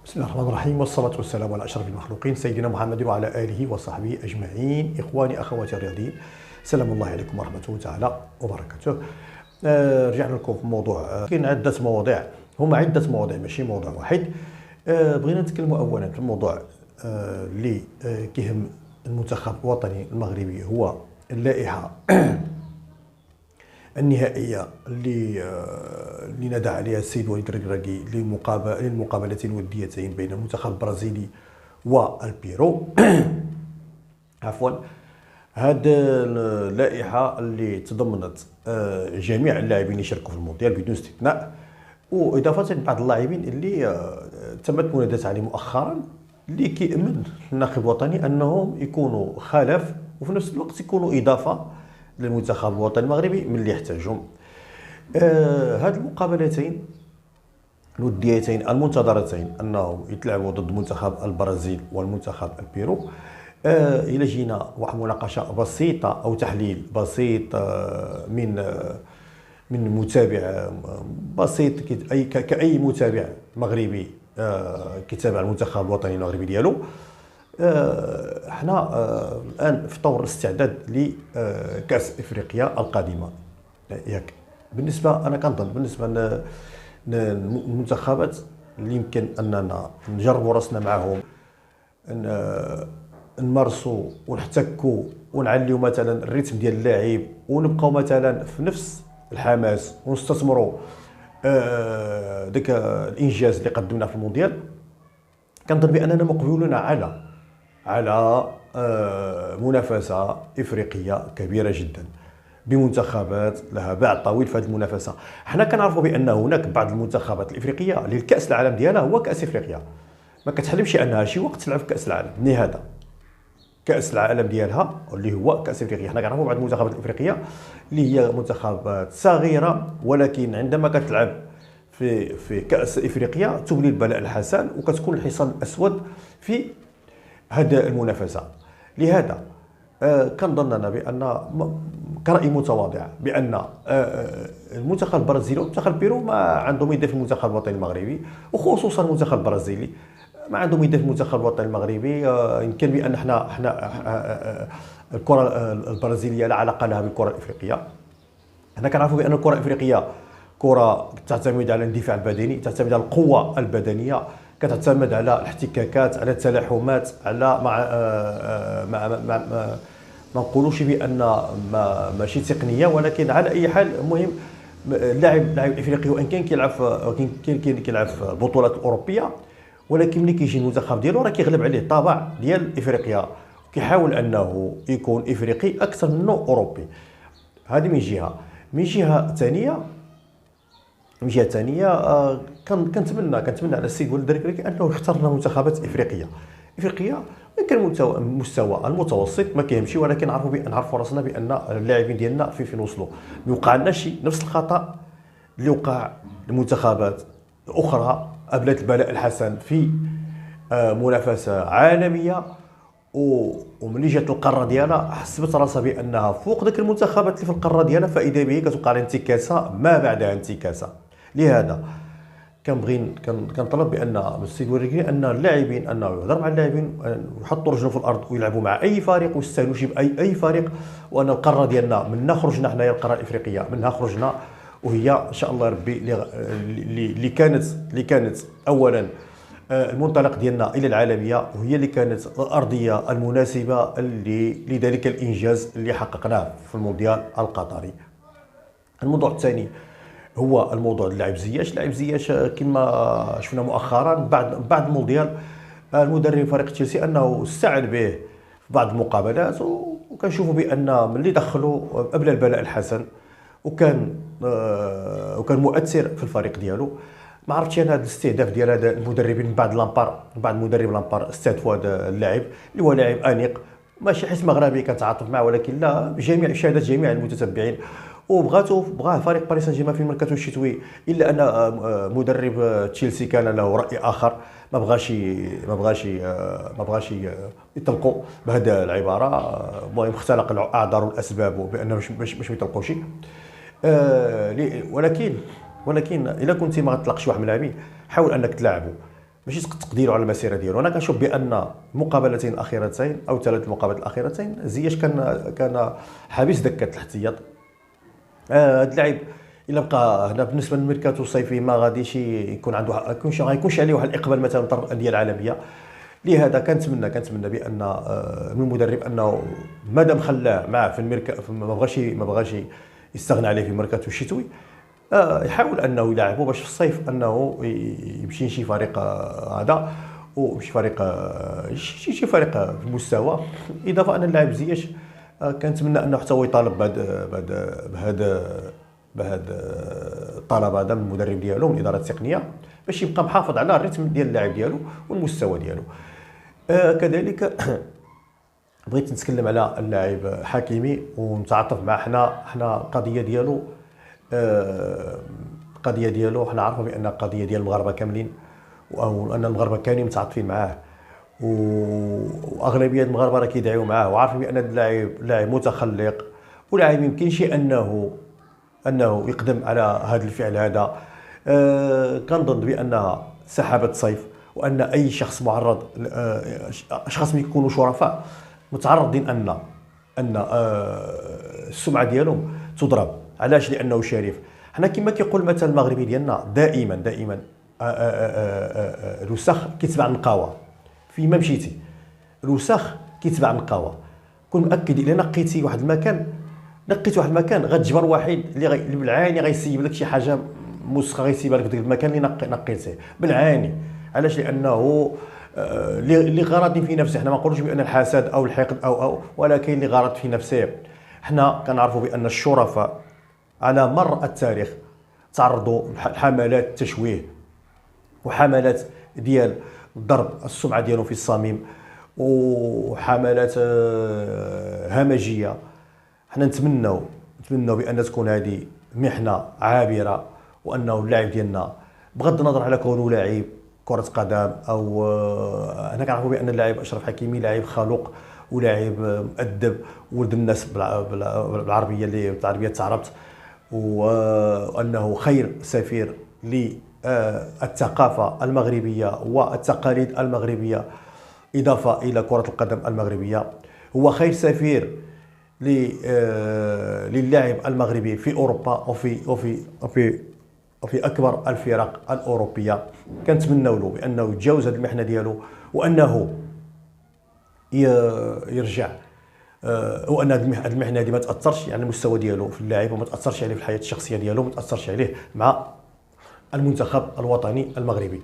بسم الله الرحمن الرحيم، والصلاة والسلام على أشرف المخلوقين سيدنا محمد وعلى آله وصحبه أجمعين. إخواني أخواتي الرياضيين، سلام الله عليكم ورحمته تعالى وبركاته. رجعنا لكم في موضوع. كاين عدة مواضيع، هما عدة مواضيع ماشي موضوع واحد. بغينا نتكلموا أولا في الموضوع اللي كيهم المنتخب الوطني المغربي، هو اللائحة النهائية اللي نادى عليها السيد وليد الركراكي للمقابلتين الوديتين بين المنتخب البرازيلي والبيرو. عفوا. هذه اللائحة اللي تضمنت جميع اللاعبين اللي شاركوا في المونديال بدون استثناء، وإضافة بعض اللاعبين اللي تمت منادات عليه مؤخرا، اللي كيأمن الناخب الوطني أنهم يكونوا خلف وفي نفس الوقت يكونوا إضافة للمنتخب الوطني المغربي من اللي يحتاجهم. هذه المقابلتين الوديتين المنتظرتين انهم يتلعبوا ضد منتخب البرازيل والمنتخب البيرو. الى جينا واحد مناقشه بسيطه او تحليل بسيط من متابع بسيط كأي متابع مغربي كيتابع المنتخب الوطني المغربي ديالو. احنا الان في طور الاستعداد لكاس افريقيا القادمه. ياك بالنسبه انا كنظن بالنسبه للمنتخبات اللي يمكن اننا نجربوا راسنا معهم، نمارسوا ونحتكوا ونعليوا مثلا الريتم ديال اللاعب، ونبقاو مثلا في نفس الحماس ونستثمروا داك الانجاز اللي قدمناه في المونديال. كنظن باننا مقبلون على منافسة إفريقية كبيرة جدا بمنتخبات لها باع طويل في هذه المنافسة. حنا كنعرفوا بأن هناك بعض المنتخبات الإفريقية اللي الكأس العالم ديالها هو كأس إفريقيا، ما كتحلمش أنها شي وقت تلعب في كأس العالم. هذا كأس العالم ديالها اللي هو كأس إفريقيا. حنا كنعرفوا بعض المنتخبات الإفريقية اللي هي منتخبات صغيرة، ولكن عندما كتلعب في كأس إفريقيا تبلي البلاء الحسن وكتكون الحصان الأسود في هذا المنافسة. لهذا كنظن انا بان كرأي متواضع بان المنتخب البرازيلي والمنتخب البيرو ما عندهم يد في المنتخب الوطني المغربي، وخصوصا المنتخب البرازيلي ما عندهم يد في المنتخب الوطني المغربي. يمكن بان احنا الكره البرازيليه لا علاقه لها بالكره الافريقيه. حنا كنعرفوا بان الكره الافريقيه كره تعتمد على الاندفاع البدني، تعتمد على القوه البدنيه، كتعتمد على الاحتكاكات، على التلاحمات، على ما نقولوش بان ماشي تقنيه، ولكن على اي حال المهم اللاعب افريقي وان كان كيلعب في البطولات الاوروبيه، ولكن ملي كيجي المنتخب ديالو راه كيغلب عليه الطابع ديال افريقيا، كيحاول انه يكون افريقي اكثر منه اوروبي. هذه من جهه. من جهه ثانيه كنتمنى على السيد وليد الركراكي انه يختار لنا منتخبات افريقيه يمكن المستوى المتوسط ما كيهمشي، ولكن نعرفوا راسنا بان اللاعبين ديالنا فين وصلوا. ما يوقعناش نفس الخطا اللي وقع لمنتخبات اخرى ابلت البلاء الحسن في منافسه عالميه، وملي جات القاره ديالها حسبت راسها بانها فوق ذاك المنتخبات اللي في القاره ديالها، فاذا به كتوقع لها انتكاسه ما بعدها انتكاسه. لهذا كنطلب بان السيد وريكي ان اللاعبين انه يهضر مع اللاعبين ويحطوا رجلهم في الارض ويلعبوا مع اي فريق ويستاهلوا شي باي فريق، وان القاره ديالنا منها خرجنا حنايا القاره الافريقيه منها خرجنا، وهي ان شاء الله ربي اللي كانت اولا المنطلق ديالنا الى العالميه، وهي اللي كانت الارضيه المناسبه لذلك الانجاز اللي حققناه في المونديال القطري. الموضوع الثاني هو الموضوع اللاعب زياش. لاعب زياش كما شفنا مؤخرا بعد المونديال، المدرب فريق تشيلسي انه استعان به في بعض المقابلات، وكنشوفوا بان ملي دخلوا قبل البلاء الحسن وكان مؤثر في الفريق ديالو. ما عرفتش انا هذا الاستهداف ديال هذا المدربين من بعد المدرب لامبار استهدفوا هذا اللاعب اللي هو لاعب انيق، ماشي حيت مغربي كنتعاطف معه، ولكن لا جميع شهادات جميع المتتبعين، وبغاه فريق باريس سان جيرمان في الميركاتو الشتوي، الا ان مدرب تشيلسي كان له راي اخر، ما بغاش يطلقوا بهذه العباره. المهم اختلق الاعذار والاسباب بانه مش يطلقوا شيء. ولكن الا كنتي ما غتطلقش واحد من اللاعبين، حاول انك تلاعبه. ماشي تقديروا على المسيره ديالو. انا كنشوف بان المقابلتين الاخيرتين او ثلاث المقابلات الاخيرتين زياش كان حابس دكه الاحتياط. هذا اللاعب الا بقى هنا بالنسبه للميركاتو الصيفي ما غاديش يكون عنده غيكونش عليه واحد الاقبال مثلا من طرف الانديه العالميه. لهذا كنتمنى بان من المدرب انه مادام خلاه معاه في الميركاتو ما بغاش يستغنى عليه في الميركاتو الشتوي، يحاول انه يلعبه باش في الصيف انه يمشي شي فريق هذا وشي فريق شي فريق في المستوى. اضافه ان اللاعب زياش كنتمنى انه حتى هو يطالب بهذا الطلب هذا من المدرب ديالو من الاداره التقنيه باش يبقى محافظ على الريتم ديال اللاعب ديالو والمستوى ديالو. كذلك بغيت نتكلم على اللاعب حكيمي ونتعاطف معه. حنا القضيه ديالو حنا عارفين بان القضيه ديال المغاربه كاملين، او ان المغاربه كاملين متعاطفين معاه، واغلبيه المغاربه راه كيدعيو معاه وعارفين بان اللاعب متخلق ولاعب يمكنش انه يقدم على هذا الفعل هذا. كنظن بانها سحابه صيف، وان اي شخص معرض اشخاص اللي يكونوا شرفاء متعرضين ان السمعه ديالهم تضرب. علاش؟ لانه شريف. حنا كما كيقول المثل المغربي ديالنا دائما الوسخ كيتبع النقاوه. فيما مشيتي الوسخ كيتبع النقاوه. كون مأكد الا نقيتي واحد المكان غتجبر واحد اللي بالعاني غيسيب لك شي حاجه مسخه، غيسيبها لك في ديك المكان اللي نقيتيه بالعاني. علاش؟ لانه اللي غرض في نفسه. حنا ما نقولوش بان الحسد او الحقد او ولكن اللي غرض في نفسه. حنا كنعرفوا بان الشرفاء على مر التاريخ تعرضوا لحملات التشويه وحملات ديال ضرب السمعه ديالهم في الصميم وحملات همجيه. حنا نتمنوا بان تكون هذه محنه عابره، وانه اللاعب ديالنا بغض النظر على كونه لاعب كره قدم او انا كنعرفوا بان اللاعب اشرف حكيمي لاعب خلوق ولاعب مؤدب ولد الناس بالعربيه اللي بالعربيه تعربت، وانه خير سفير للثقافه المغربيه والتقاليد المغربيه اضافه الى كره القدم المغربيه. هو خير سفير للاعب المغربي في اوروبا وفي اكبر الفرق الاوروبيه. كنتمنوا له بانه يتجاوز هذه المحنه ديالو، وانه يرجع، وان هذه المحنه هذه ما تاثرش على المستوى ديالو في اللاعب، وما تاثرش عليه في الحياه الشخصيه ديالو، ما تاثرش عليه مع المنتخب الوطني المغربي.